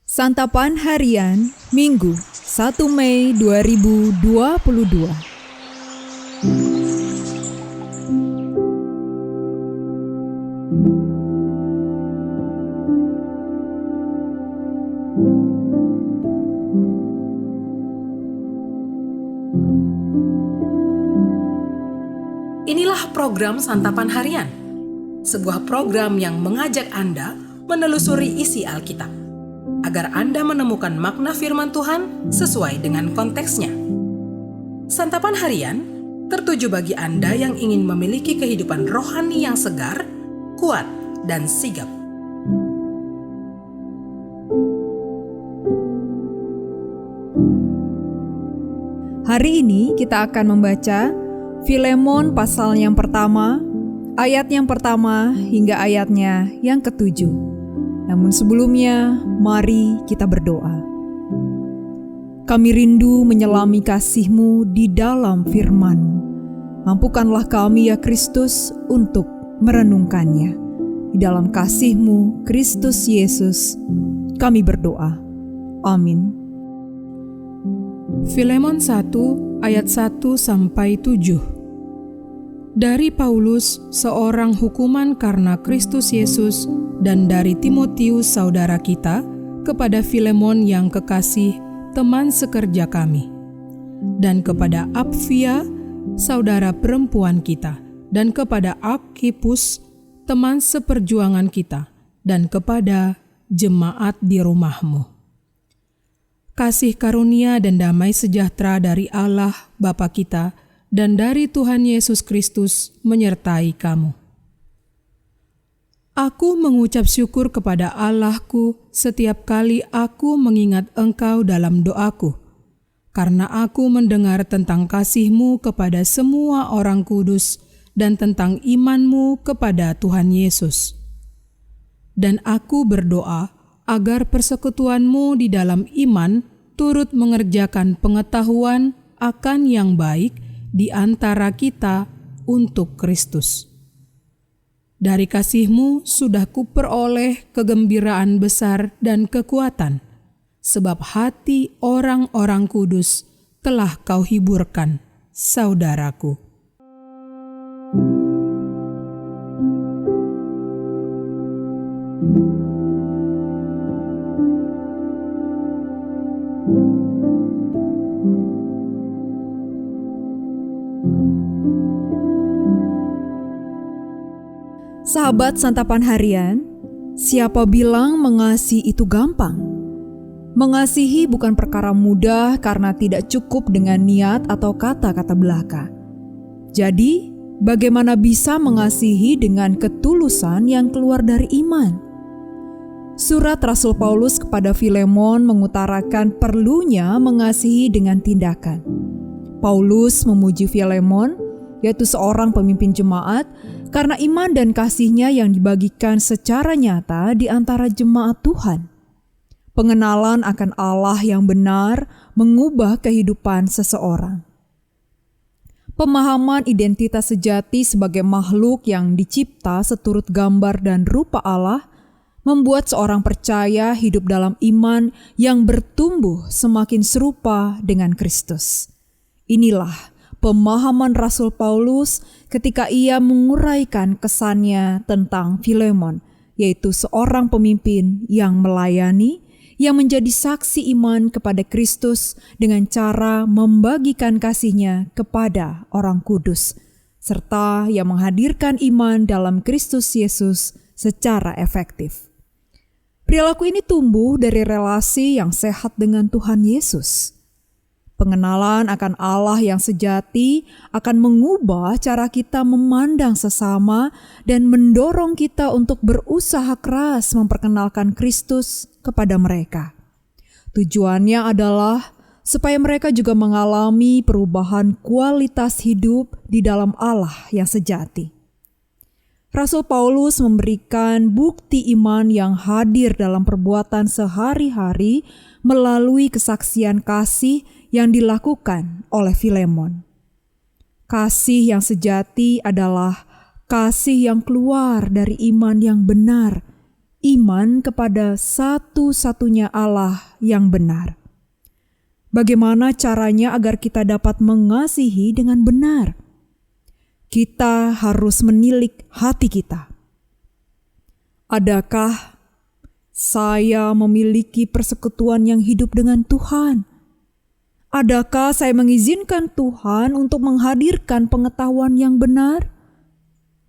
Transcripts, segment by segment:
Santapan Harian Minggu 1 Mei 2022. Inilah program Santapan Harian, sebuah program yang mengajak Anda menelusuri isi Alkitab, agar Anda menemukan makna firman Tuhan sesuai dengan konteksnya. Santapan Harian tertuju bagi Anda yang ingin memiliki kehidupan rohani yang segar, kuat, dan sigap. Hari ini kita akan membaca Filemon pasal yang pertama, ayat yang pertama hingga ayatnya yang ke-7. Namun sebelumnya, mari kita berdoa. Kami rindu menyelami kasih-Mu di dalam firman-Mu. Mampukanlah kami ya Kristus untuk merenungkannya. Di dalam kasih-Mu, Kristus Yesus, kami berdoa. Amin. Filemon 1 ayat 1-7. Dari Paulus, seorang hukuman karena Kristus Yesus, dan dari Timotius saudara kita, kepada Filemon yang kekasih, teman sekerja kami, dan kepada Apfia, saudara perempuan kita, dan kepada Arkhipus, teman seperjuangan kita, dan kepada jemaat di rumahmu. Kasih karunia dan damai sejahtera dari Allah Bapa kita dan dari Tuhan Yesus Kristus menyertai kamu. Aku mengucap syukur kepada Allahku setiap kali aku mengingat engkau dalam doaku, karena aku mendengar tentang kasih-Mu kepada semua orang kudus dan tentang iman-Mu kepada Tuhan Yesus. Dan aku berdoa agar persekutuan-Mu di dalam iman turut mengerjakan pengetahuan akan yang baik di antara kita untuk Kristus. Dari kasih-Mu sudah kuperoleh kegembiraan besar dan kekuatan, sebab hati orang-orang kudus telah Kau hiburkan, saudaraku. Sahabat Santapan Harian, siapa bilang mengasihi itu gampang? Mengasihi bukan perkara mudah karena tidak cukup dengan niat atau kata-kata belaka. Jadi, bagaimana bisa mengasihi dengan ketulusan yang keluar dari iman? Surat Rasul Paulus kepada Filemon mengutarakan perlunya mengasihi dengan tindakan. Paulus memuji Filemon, yaitu seorang pemimpin jemaat, karena iman dan kasihnya yang dibagikan secara nyata di antara jemaat Tuhan. Pengenalan akan Allah yang benar mengubah kehidupan seseorang. Pemahaman identitas sejati sebagai makhluk yang dicipta seturut gambar dan rupa Allah membuat seorang percaya hidup dalam iman yang bertumbuh semakin serupa dengan Kristus. Inilah pemahaman Rasul Paulus ketika ia menguraikan kesannya tentang Filemon, yaitu seorang pemimpin yang melayani, yang menjadi saksi iman kepada Kristus dengan cara membagikan kasihnya kepada orang kudus, serta yang menghadirkan iman dalam Kristus Yesus secara efektif. Perilaku ini tumbuh dari relasi yang sehat dengan Tuhan Yesus. Pengenalan akan Allah yang sejati akan mengubah cara kita memandang sesama dan mendorong kita untuk berusaha keras memperkenalkan Kristus kepada mereka. Tujuannya adalah supaya mereka juga mengalami perubahan kualitas hidup di dalam Allah yang sejati. Rasul Paulus memberikan bukti iman yang hadir dalam perbuatan sehari-hari melalui kesaksian kasih yang dilakukan oleh Filemon. Kasih yang sejati adalah kasih yang keluar dari iman yang benar, iman kepada satu-satunya Allah yang benar. Bagaimana caranya agar kita dapat mengasihi dengan benar? Kita harus menilik hati kita. Adakah saya memiliki persekutuan yang hidup dengan Tuhan? Adakah saya mengizinkan Tuhan untuk menghadirkan pengetahuan yang benar?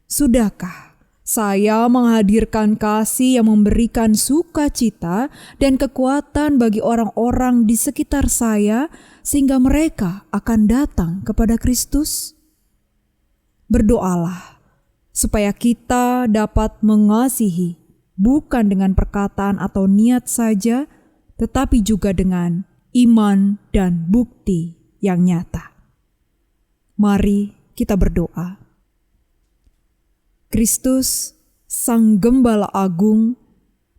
Sudahkah saya menghadirkan kasih yang memberikan sukacita dan kekuatan bagi orang-orang di sekitar saya sehingga mereka akan datang kepada Kristus? Berdoalah supaya kita dapat mengasihi bukan dengan perkataan atau niat saja, tetapi juga dengan iman dan bukti yang nyata. Mari kita berdoa. Kristus, Sang Gembala Agung,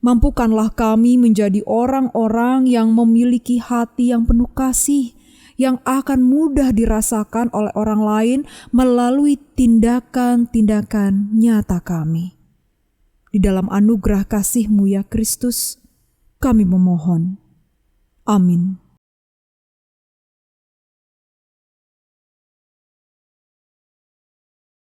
mampukanlah kami menjadi orang-orang yang memiliki hati yang penuh kasih, yang akan mudah dirasakan oleh orang lain melalui tindakan-tindakan nyata kami. Di dalam anugerah kasih-Mu ya Kristus, kami memohon. Amin.